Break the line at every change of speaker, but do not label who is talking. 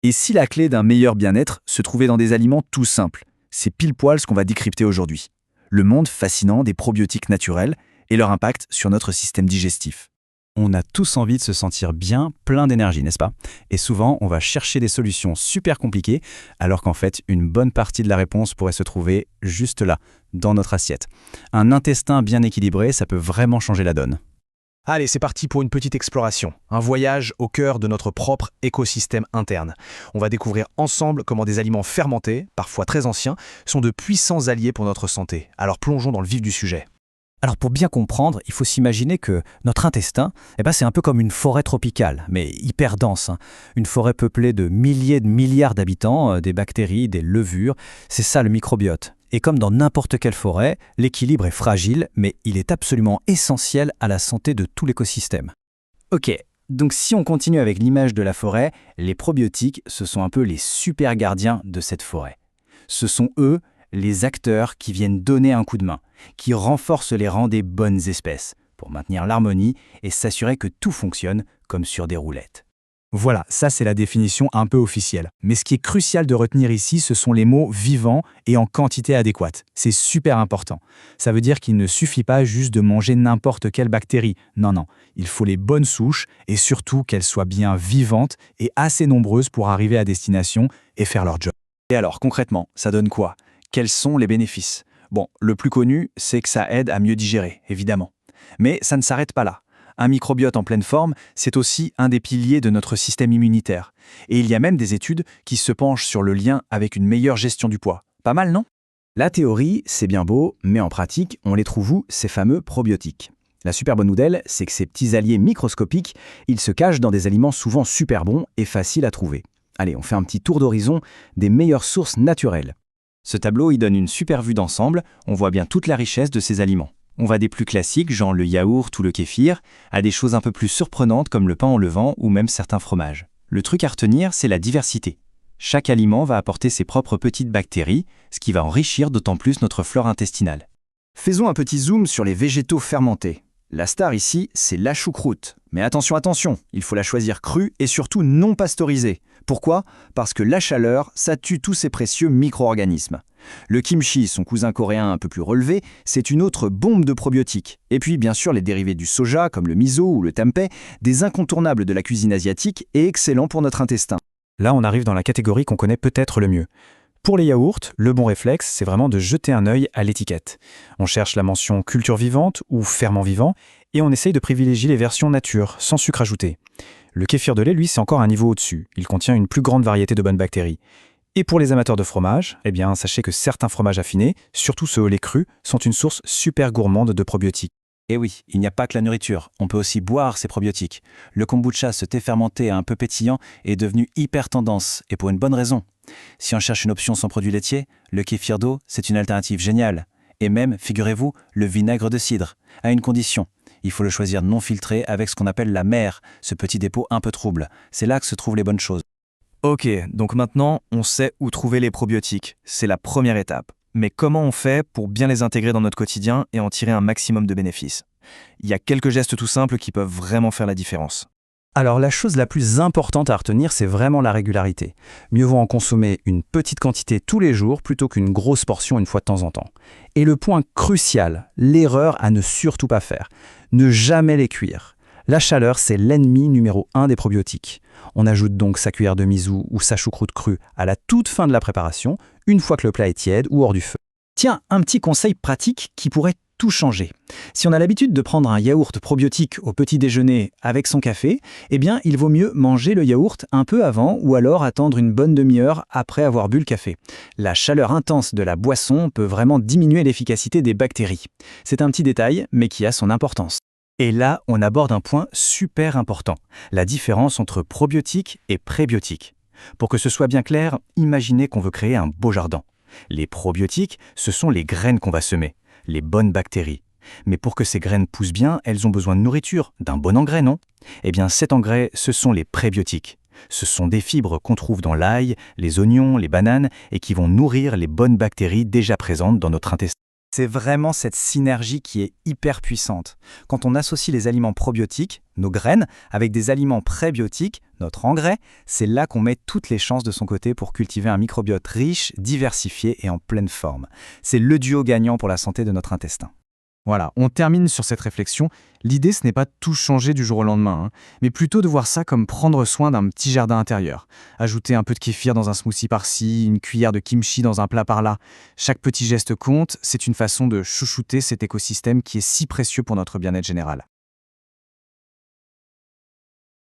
Et si la clé d'un meilleur bien-être se trouvait dans des aliments tout simples? C'est pile poil ce qu'on va décrypter aujourd'hui. Le monde fascinant des probiotiques naturels et leur impact sur notre système digestif. On a tous envie de se sentir bien, plein d'énergie, n'est-ce pas? Et souvent, on va chercher des solutions super compliquées, alors qu'en fait, une bonne partie de la réponse pourrait se trouver juste là, dans notre assiette. Un intestin bien équilibré, ça peut vraiment changer la donne.
Allez, c'est parti pour une petite exploration, un voyage au cœur de notre propre écosystème interne. On va découvrir ensemble comment des aliments fermentés, parfois très anciens, sont de puissants alliés pour notre santé. Alors plongeons dans le vif du sujet.
Alors pour bien comprendre, il faut s'imaginer que notre intestin, c'est un peu comme une forêt tropicale, mais hyper dense. Une forêt peuplée de milliers de milliards d'habitants, des bactéries, des levures, c'est ça le microbiote. Et comme dans n'importe quelle forêt, l'équilibre est fragile, mais il est absolument essentiel à la santé de tout l'écosystème. Ok, donc si on continue avec l'image de la forêt, les probiotiques, ce sont un peu les super gardiens de cette forêt. Ce sont eux les acteurs qui viennent donner un coup de main, qui renforcent les rangs des bonnes espèces, pour maintenir l'harmonie et s'assurer que tout fonctionne comme sur des roulettes.
Voilà, ça c'est la définition un peu officielle. Mais ce qui est crucial de retenir ici, ce sont les mots vivants et en quantité adéquate. C'est super important. Ça veut dire qu'il ne suffit pas juste de manger n'importe quelle bactérie. Non, il faut les bonnes souches et surtout qu'elles soient bien vivantes et assez nombreuses pour arriver à destination et faire leur job. Et alors concrètement, ça donne quoi? Quels sont les bénéfices? Bon, le plus connu, c'est que ça aide à mieux digérer, évidemment. Mais ça ne s'arrête pas là. Un microbiote en pleine forme, c'est aussi un des piliers de notre système immunitaire. Et il y a même des études qui se penchent sur le lien avec une meilleure gestion du poids. Pas mal, non?
La théorie, c'est bien beau, mais en pratique, on les trouve où, ces fameux probiotiques? La super bonne nouvelle, c'est que ces petits alliés microscopiques, ils se cachent dans des aliments souvent super bons et faciles à trouver. Allez, on fait un petit tour d'horizon des meilleures sources naturelles.
Ce tableau, il donne une super vue d'ensemble, on voit bien toute la richesse de ces aliments. On va des plus classiques, genre le yaourt ou le kéfir, à des choses un peu plus surprenantes comme le pain en levain ou même certains fromages. Le truc à retenir, c'est la diversité. Chaque aliment va apporter ses propres petites bactéries, ce qui va enrichir d'autant plus notre flore intestinale.
Faisons un petit zoom sur les végétaux fermentés. La star ici, c'est la choucroute. Mais attention, il faut la choisir crue et surtout non pasteurisée. Pourquoi? Parce que la chaleur, ça tue tous ces précieux micro-organismes. Le kimchi, son cousin coréen un peu plus relevé, c'est une autre bombe de probiotiques. Et puis bien sûr les dérivés du soja comme le miso ou le tempeh, des incontournables de la cuisine asiatique et excellents pour notre intestin.
Là, on arrive dans la catégorie qu'on connaît peut-être le mieux. Pour les yaourts, le bon réflexe, c'est vraiment de jeter un œil à l'étiquette. On cherche la mention culture vivante ou ferment vivant et on essaye de privilégier les versions nature, sans sucre ajouté. Le kéfir de lait, lui, c'est encore un niveau au-dessus. Il contient une plus grande variété de bonnes bactéries. Et pour les amateurs de fromage, sachez que certains fromages affinés, surtout ceux au lait cru, sont une source super gourmande de probiotiques.
Et oui, il n'y a pas que la nourriture, on peut aussi boire ces probiotiques. Le kombucha, ce thé fermenté un peu pétillant, est devenu hyper tendance, et pour une bonne raison. Si on cherche une option sans produits laitiers, le kéfir d'eau, c'est une alternative géniale. Et même, figurez-vous, le vinaigre de cidre, à une condition. Il faut le choisir non filtré avec ce qu'on appelle la mer, ce petit dépôt un peu trouble. C'est là que se trouvent les bonnes choses.
Ok, donc maintenant, on sait où trouver les probiotiques. C'est la première étape. Mais comment on fait pour bien les intégrer dans notre quotidien et en tirer un maximum de bénéfices? Il y a quelques gestes tout simples qui peuvent vraiment faire la différence.
Alors la chose la plus importante à retenir, c'est vraiment la régularité. Mieux vaut en consommer une petite quantité tous les jours plutôt qu'une grosse portion une fois de temps en temps. Et le point crucial, l'erreur à ne surtout pas faire, ne jamais les cuire. La chaleur, c'est l'ennemi numéro 1 des probiotiques. On ajoute donc sa cuillère de miso ou sa choucroute crue à la toute fin de la préparation, une fois que le plat est tiède ou hors du feu. Tiens, un petit conseil pratique qui pourrait tout changer. Si on a l'habitude de prendre un yaourt probiotique au petit déjeuner avec son café, il vaut mieux manger le yaourt un peu avant ou alors attendre une bonne demi-heure après avoir bu le café. La chaleur intense de la boisson peut vraiment diminuer l'efficacité des bactéries. C'est un petit détail, mais qui a son importance. Et là, on aborde un point super important, la différence entre probiotiques et prébiotiques. Pour que ce soit bien clair, imaginez qu'on veut créer un beau jardin. Les probiotiques, ce sont les graines qu'on va semer, les bonnes bactéries. Mais pour que ces graines poussent bien, elles ont besoin de nourriture, d'un bon engrais, non? Cet engrais, ce sont les prébiotiques. Ce sont des fibres qu'on trouve dans l'ail, les oignons, les bananes et qui vont nourrir les bonnes bactéries déjà présentes dans notre intestin.
C'est vraiment cette synergie qui est hyper puissante. Quand on associe les aliments probiotiques, nos graines, avec des aliments prébiotiques, notre engrais, c'est là qu'on met toutes les chances de son côté pour cultiver un microbiote riche, diversifié et en pleine forme. C'est le duo gagnant pour la santé de notre intestin.
Voilà, on termine sur cette réflexion. L'idée, ce n'est pas de tout changer du jour au lendemain, mais plutôt de voir ça comme prendre soin d'un petit jardin intérieur. Ajouter un peu de kéfir dans un smoothie par-ci, une cuillère de kimchi dans un plat par-là. Chaque petit geste compte, c'est une façon de chouchouter cet écosystème qui est si précieux pour notre bien-être général.